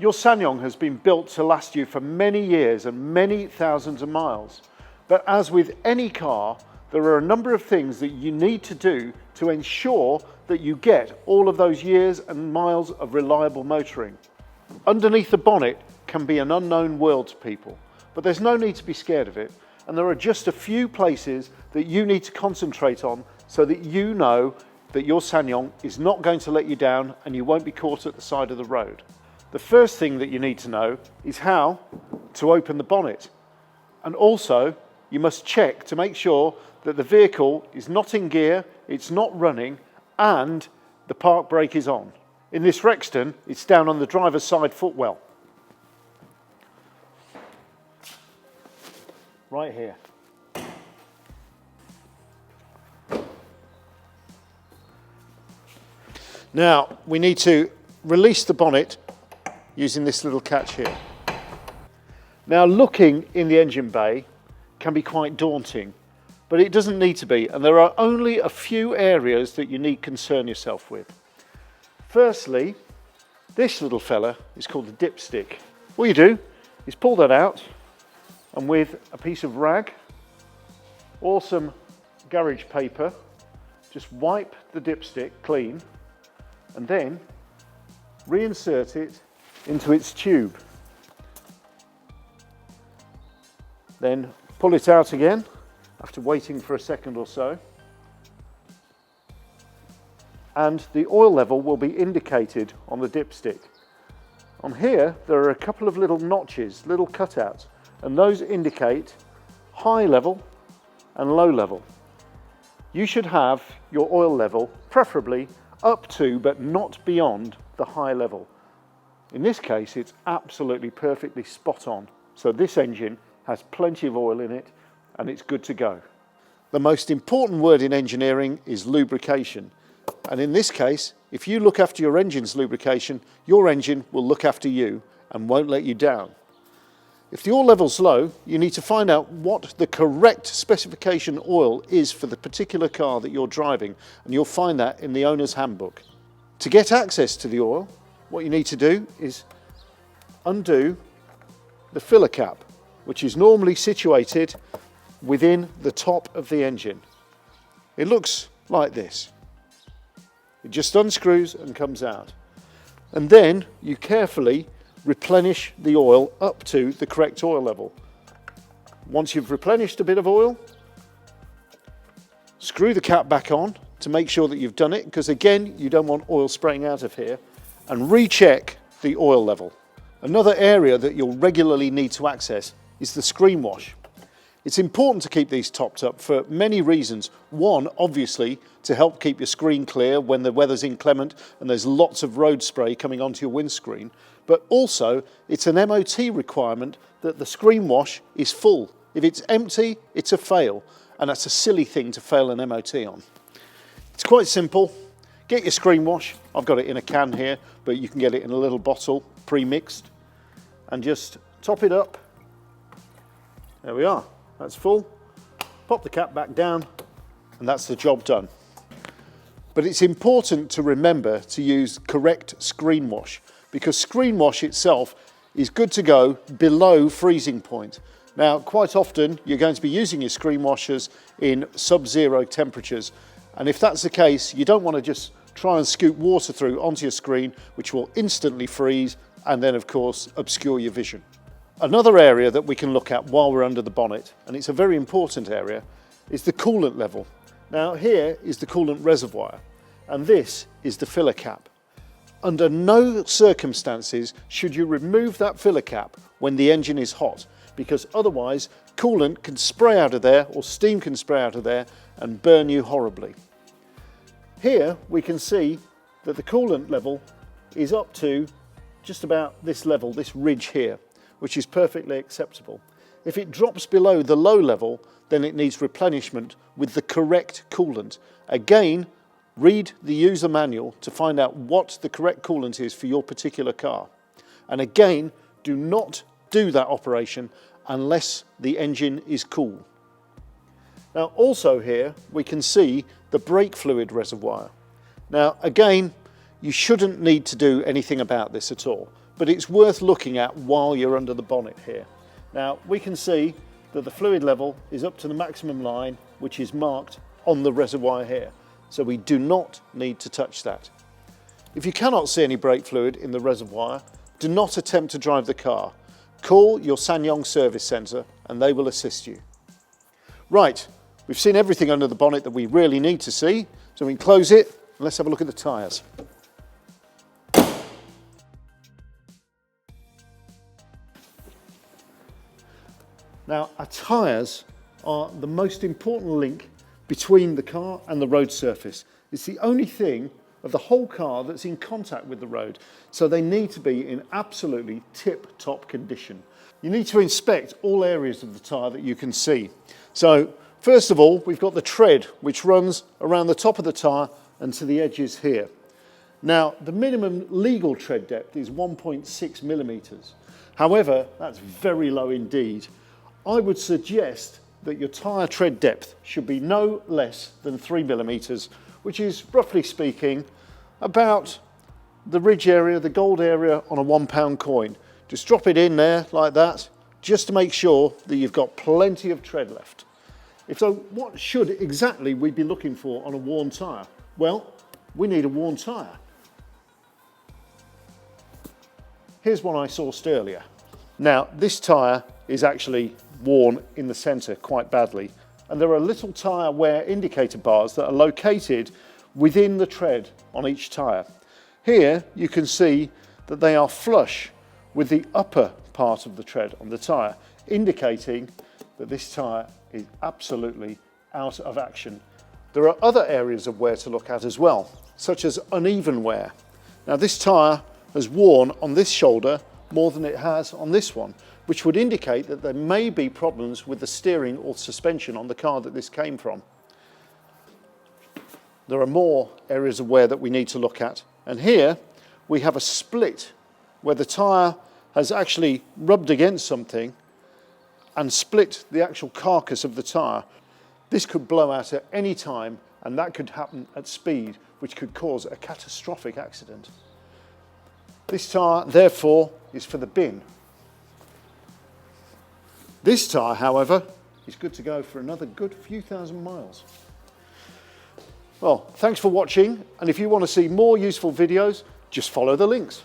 Your SsangYong has been built to last you for many years and many thousands of miles. But as with any car, there are a number of things that you need to do to ensure that you get all of those years and miles of reliable motoring. Underneath the bonnet can be an unknown world to people, but there's no need to be scared of it. And there are just a few places that you need to concentrate on so that you know that your SsangYong is not going to let you down and you won't be caught at the side of the road. The first thing that you need to know is how to open the bonnet. And also, you must check to make sure that the vehicle is not in gear, it's not running, and the park brake is on. In this Rexton, it's down on the driver's side footwell. Right here. Now, we need to release the bonnet using this little catch here. Now, looking in the engine bay can be quite daunting, but it doesn't need to be, and there are only a few areas that you need to concern yourself with. Firstly, this little fella is called the dipstick. All you do is pull that out, and with a piece of rag or some garage paper, just wipe the dipstick clean and then reinsert it into its tube. Then pull it out again after waiting for a second or so. And the oil level will be indicated on the dipstick. On here, there are a couple of little notches, little cutouts, and those indicate high level and low level. You should have your oil level preferably up to but not beyond the high level. In this case, it's absolutely perfectly spot on. So this engine has plenty of oil in it and it's good to go. The most important word in engineering is lubrication. And in this case, if you look after your engine's lubrication, your engine will look after you and won't let you down. If the oil level's low, you need to find out what the correct specification oil is for the particular car that you're driving, and you'll find that in the owner's handbook. To get access to the oil, what you need to do is undo the filler cap, which is normally situated within the top of the engine. It looks like this. It just unscrews and comes out. And then you carefully replenish the oil up to the correct oil level. Once you've replenished a bit of oil, screw the cap back on to make sure that you've done it, because again, you don't want oil spraying out of here, and recheck the oil level. Another area that you'll regularly need to access is the screen wash. It's important to keep these topped up for many reasons. One, obviously, to help keep your screen clear when the weather's inclement and there's lots of road spray coming onto your windscreen. But also, it's an MOT requirement that the screen wash is full. If it's empty, it's a fail, and that's a silly thing to fail an MOT on. It's quite simple. Get your screen wash. I've got it in a can here, but you can get it in a little bottle, pre-mixed, and just top it up. There we are. That's full. Pop the cap back down, and that's the job done. But it's important to remember to use correct screen wash, because screen wash itself is good to go below freezing point. Now, quite often you're going to be using your screen washers in sub-zero temperatures, and if that's the case, you don't want to just try and scoop water through onto your screen, which will instantly freeze and then of course obscure your vision. Another area that we can look at while we're under the bonnet, and it's a very important area, is the coolant level. Now here is the coolant reservoir, and this is the filler cap. Under no circumstances should you remove that filler cap when the engine is hot, because otherwise coolant can spray out of there, or steam can spray out of there and burn you horribly. Here we can see that the coolant level is up to just about this level, this ridge here, which is perfectly acceptable. If it drops below the low level, then it needs replenishment with the correct coolant. Again, read the user manual to find out what the correct coolant is for your particular car. And again, do not do that operation unless the engine is cool. Now also here we can see the brake fluid reservoir. Now again, you shouldn't need to do anything about this at all, but it's worth looking at while you're under the bonnet here. Now we can see that the fluid level is up to the maximum line, which is marked on the reservoir here. So we do not need to touch that. If you cannot see any brake fluid in the reservoir, do not attempt to drive the car. Call your SsangYong service centre and they will assist you. Right, we've seen everything under the bonnet that we really need to see, so we can close it and let's have a look at the tyres. Now, our tyres are the most important link between the car and the road surface. It's the only thing of the whole car that's in contact with the road, so they need to be in absolutely tip-top condition. You need to inspect all areas of the tyre that you can see. So, first of all, we've got the tread, which runs around the top of the tyre and to the edges here. Now, the minimum legal tread depth is 1.6 millimetres. However, that's very low indeed. I would suggest that your tyre tread depth should be no less than 3 millimetres, which is, roughly speaking, about the ridge area, the gold area on a £1 coin. Just drop it in there like that, just to make sure that you've got plenty of tread left. So what should exactly we be looking for on a worn tyre? Well, we need a worn tyre. Here's one I sourced earlier. Now, this tyre is actually worn in the centre quite badly, and there are little tyre wear indicator bars that are located within the tread on each tyre. Here you can see that they are flush with the upper part of the tread on the tyre, indicating that this tyre is absolutely out of action. There are other areas of wear to look at as well, such as uneven wear. Now, this tyre has worn on this shoulder more than it has on this one, which would indicate that there may be problems with the steering or suspension on the car that this came from. There are more areas of wear that we need to look at, and here we have a split where the tyre has actually rubbed against something and split the actual carcass of the tyre. This could blow out at any time, and that could happen at speed, which could cause a catastrophic accident. This tyre, therefore, is for the bin. This tyre, however, is good to go for another good few thousand miles. Well, thanks for watching, and if you want to see more useful videos, just follow the links.